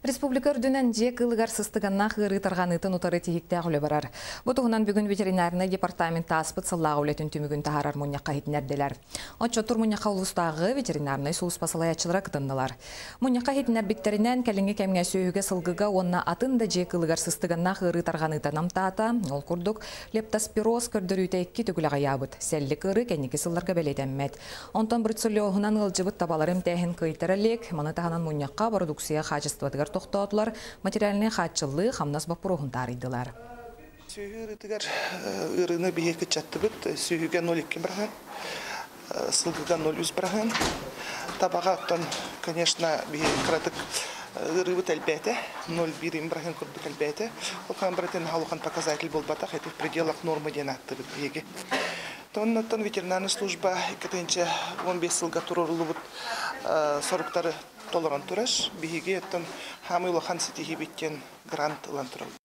Республика үрдінен жек ылыгар сыстыганна хыры тарғанытын утары тихикте ғылы барар. Бұтығынан бүгін ветеринарны департамент аспыт сыллағы үлетін түмігін тағарар мұньяққа хетінерделер. Отчоттур мұньяққа ұлыстағы ветеринарны сұлыс басылаячылыра кытыннылар. Мұньяққа хетінер біктерінен кәліңге кәмге сөйіге сылғыға онна атында жек ылыгар сыстыганна хыры тарғанытын амтата, ол күрдік лептоспироз көрдірүйті еккі түгіліға ябыт. Сәлі кыры кәнекі сылларға бәлетенмет. Онтан брүтсілеуғынан ғылжыбыт табаларым тәхін кыйтыралек, манытағынан мұньяққа продукция қачыстыватығар тоқтатылар, материальный хатчылы хамнас бапырығын тарыдылар. Сүйгірітігер ұрыны бейекі чатты бұд, сүйгіге 0,2 бірген, сылғыға 0,1 бірген. Табаға оттан, конечно, бейекі қыратық ұрыбыт әлбәті, 0,1 бірген күрдік әлбәті. Олқан бірітін халуқан показатель бол батақ, әті в пределах нормы ден атты бұд бейекі. Тоннаттан ветеринарный служба 15 сылға тұрырылы бұд сорықтары толыран тұраш, бейге еттен хамы улахан сетихи біткен грант ұлан тұрылды.